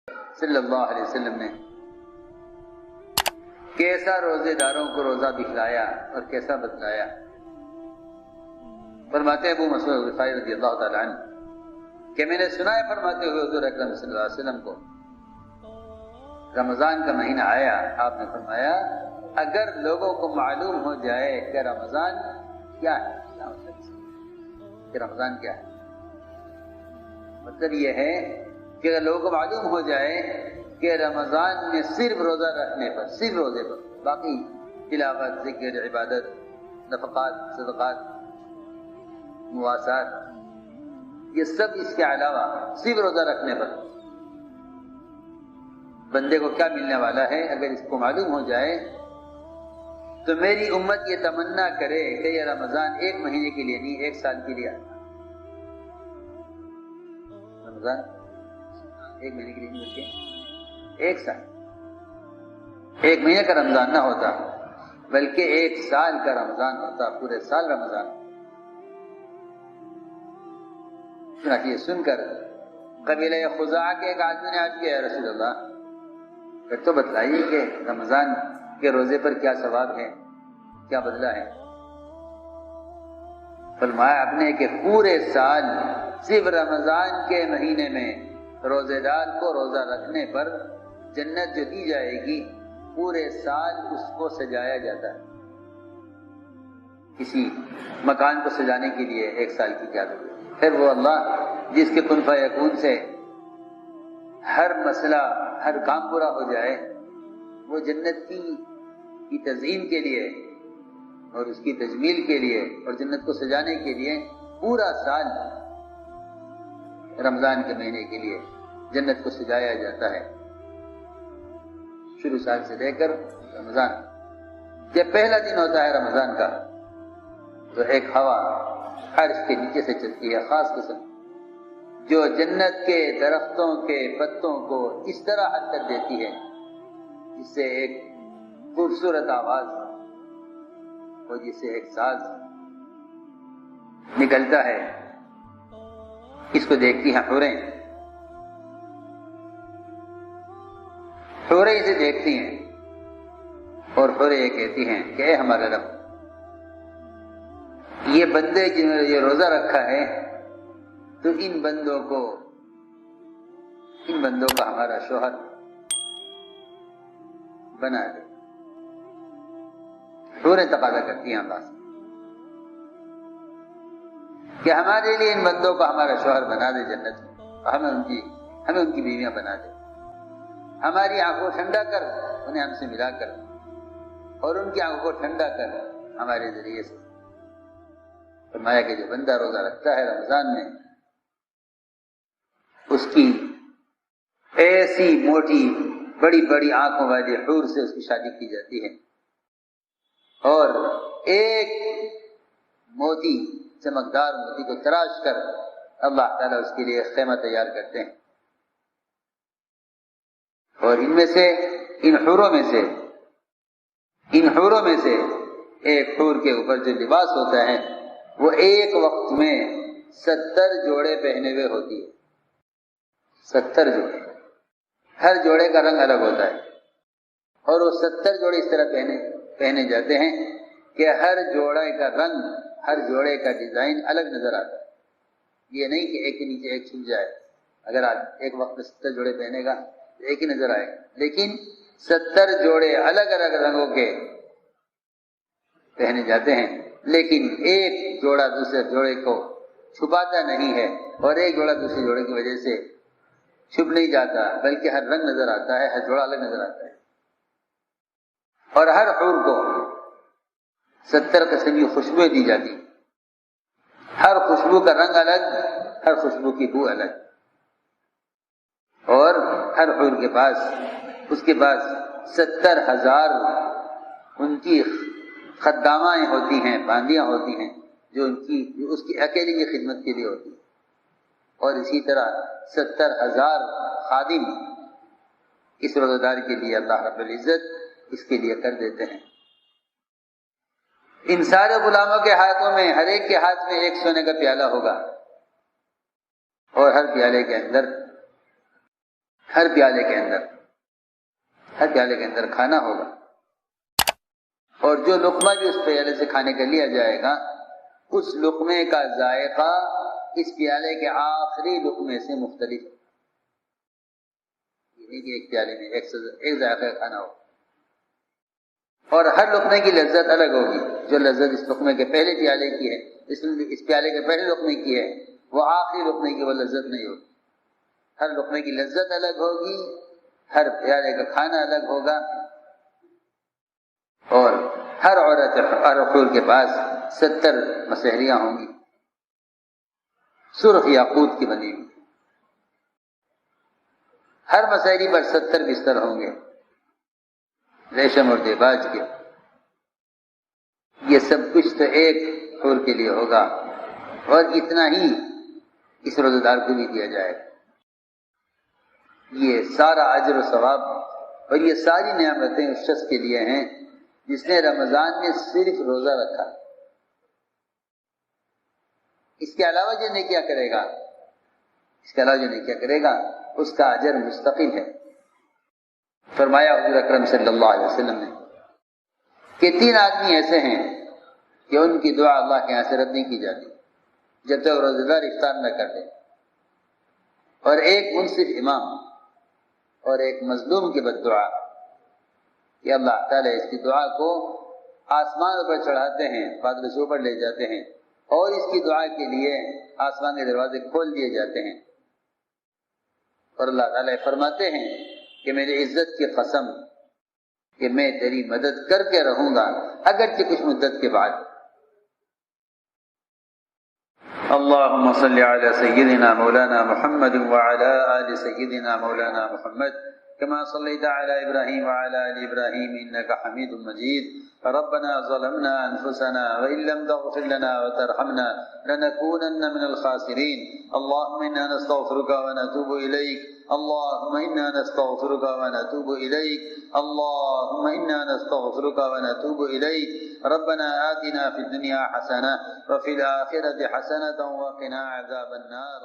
صلی اللہ علیہ وسلم نے کیسا روزے داروں کو روزہ دکھلایا اور کیسا بتلایا. فرماتے ہیں ابو مسعود غفاری رضی اللہ تعالی عنہ کہ میں نے سنا ہے فرماتے ہوئے حضور اکرم صلی اللہ علیہ وسلم کو رمضان کا مہینہ آیا، آپ نے فرمایا اگر لوگوں کو معلوم ہو جائے کہ رمضان کیا ہے، کیا مطلب کہ رمضان کیا ہے، مطلب یہ ہے کہ اگر لوگوں کو معلوم ہو جائے کہ رمضان میں صرف روزہ رکھنے پر، صرف روزے پر، باقی تلاوت، ذکر، عبادت، نفقات، صدقات، مواسات، یہ سب اس کے علاوہ صرف روزہ رکھنے پر بندے کو کیا ملنے والا ہے، اگر اس کو معلوم ہو جائے تو میری امت یہ تمنا کرے کہ یہ رمضان ایک مہینے کے لیے نہیں، ایک سال کے لیے آتا. رمضان ایک مہینے کے لیے نہیں بلکہ ایک سال، ایک مہینے کا رمضان نہ ہوتا بلکہ ایک سال کا رمضان ہوتا، پورے سال رمضان. یہ سن کر قبیلہ خزاعہ کے ایک آدمی نے عرض کیا یا رسول اللہ پھر تو بتلائیے کہ رمضان کے روزے پر کیا ثواب ہے، کیا بدلہ ہے. فرمایا آپ نے کہ پورے سال صرف رمضان کے مہینے میں روزے دار کو روزہ رکھنے پر جنت جو دی جائے گی پورے سال اس کو سجایا جاتا ہے. کسی مکان کو سجانے کے لیے ایک سال کی کیا ضرورت. پھر وہ اللہ جس کے کن فیکون سے ہر مسئلہ، ہر کام پورا ہو جائے، وہ جنت کی تزئین کے لیے اور اس کی تجمیل کے لیے اور جنت کو سجانے کے لیے پورا سال رمضان کے مہینے کے لیے جنت کو سجایا جاتا ہے. شروع سال سے لے کر رمضان جب پہلا دن ہوتا ہے رمضان کا تو ایک ہوا عرش کے نیچے سے چلتی ہے، خاص قسم جو جنت کے درختوں کے پتوں کو اس طرح حرکت دیتی ہے جس سے ایک خوبصورت آواز اور جس سے ایک ساز نکلتا ہے. اس کو دیکھتی ہیں حوریں، حوریں اسے دیکھتی ہیں اور حوریں یہ کہتی ہیں کہ اے ہمارا رب، یہ بندے جنہوں نے یہ روزہ رکھا ہے تو ان بندوں کا ہمارا شوہر بنا دے. حوریں تقاضا کرتی ہیں اللہ سے کہ ہمارے لیے ان بندوں کو ہمارا شوہر بنا دے جنت میں، ہمیں ان کی بیویاں بنا دے. ہماری آنکھوں ٹھنڈا کر انہیں ہم سے ملا کر، اور ان کی آنکھوں کو ٹھنڈا کر ہمارے ذریعے سے. فرمایا کہ جو بندہ روزہ رکھتا ہے رمضان میں اس کی ایسی موٹی بڑی بڑی آنکھوں والی حور سے اس کی شادی کی جاتی ہے، اور ایک موتی، چمکدار موتی کو تراش کر اللہ تعالیٰ اس کے لیے خیمہ تیار کرتے ہیں. اور ان میں سے ان حوروں میں سے ایک حور کے اوپر جو لباس ہوتا ہے وہ ایک وقت میں 70 جوڑے پہنے ہوئے ہوتی ہے. 70 جوڑے، ہر جوڑے کا رنگ الگ ہوتا ہے، اور وہ 70 جوڑے اس طرح پہنے جاتے ہیں کہ ہر جوڑے کا رنگ، ہر جوڑے کا ڈیزائن الگ نظر آتا ہے. یہ نہیں کہ ایک کے نیچے ایک چھپ جائے، اگر آج ایک وقت میں 70 جوڑے پہنے گا تو ایک ہی نظر آئے گا، لیکن 70 جوڑے الگ الگ رنگوں کے پہنے جاتے ہیں، لیکن ایک جوڑا دوسرے جوڑے کو چھپاتا نہیں ہے اور ایک جوڑا دوسرے جوڑے کی وجہ سے چھپ نہیں جاتا، بلکہ ہر رنگ نظر آتا ہے، ہر جوڑا الگ نظر آتا ہے. اور ہر حور کو 70 قسم کی خوشبوئیں دی جاتی، ہر خوشبو کا رنگ الگ، ہر خوشبو کی بو الگ. اور ہر حور کے پاس اس کے پاس 70,000 ان کی خدامائیں ہوتی ہیں، باندیاں ہوتی ہیں جو اس کی اکیلے کی خدمت کے لیے ہوتی ہیں. اور اسی طرح 70,000 خادم اس روزہ دار کے لیے اللہ رب العزت اس کے لیے کر دیتے ہیں. ان سارے غلاموں کے ہاتھوں میں، ہر ایک کے ہاتھ میں ایک سونے کا پیالہ ہوگا، اور ہر پیالے کے اندر ہر پیالے کے اندر کھانا ہوگا، اور جو لقمہ بھی اس پیالے سے کھانے کا لیا جائے گا اس لقمے کا ذائقہ اس پیالے کے آخری لقمے سے مختلف، یعنی کہ ایک پیالے میں ایک ذائقہ کھانا ہوگا، اور ہر لقمے کی لذت الگ ہوگی۔ جو لذت اس لقمے کے پہلے پیالے کی ہے، اس پیالے کے پہلے لقمے کی ہے، وہ آخری لقمے کی وہ لذت نہیں ہوگی۔ ہر لقمے کی لذت الگ ہوگی، ہر پیالے کا کھانا الگ ہوگا، اور ہر عورت ہر حور کے پاس 70 مسحریاں ہوں گی، سرخ یاقوت کی بنی ہوئی، ہر مسحری پر 70 بستر ہوں گے ریشم اور دیباج کے۔ یہ سب کچھ تو ایک حور کے لیے ہوگا، اور اتنا ہی اس روزہ دار کو بھی دیا جائے گا۔ یہ سارا اجر و ثواب اور یہ ساری نعمتیں اس شخص کے لیے ہیں جس نے رمضان میں صرف روزہ رکھا۔ اس کے علاوہ جو نیکیاں کرے گا اس کا اجر مستقل ہے۔ فرمایا حضور اکرم صلی اللہ علیہ وسلم نے کہ 3 آدمی ایسے ہیں کہ ان کی دعا اللہ کے یہاں سے رد نہیں کی جاتی جب تک روزہ دار افطار نہ کر دے، اور ایک منصف امام اور ایک مظلوم کی بددعا، کہ اللہ تعالیٰ اس کی دعا کو آسمان پر چڑھاتے ہیں، بادل سے اوپر لے جاتے ہیں، اور اس کی دعا کے لیے آسمان کے دروازے کھول دیے جاتے ہیں، اور اللہ تعالیٰ فرماتے ہیں کہ میری عزت کی قسم کہ میں تیری مدد کر کے رہوں گا اگرچہ کچھ مدت کے بعد۔ اللهم صل على سيدنا مولانا محمد وعلى آل سيدنا مولانا محمد كما صليت على إبراهيم وعلى آل إبراهيم إنك حميد مجيد۔ ربنا ظلمنا أنفسنا وإن لم تغفر لنا وترحمنا لنكونن من الخاسرين۔ اللهم إنا نستغفرك ونتوب إليك، اللهم إنا نستغفرك ونتوب إليك، اللهم إنا نستغفرك ونتوب إليك۔ ربنا آتنا في الدنيا حسنة وفي الآخرة حسنة وقنا عذاب النار۔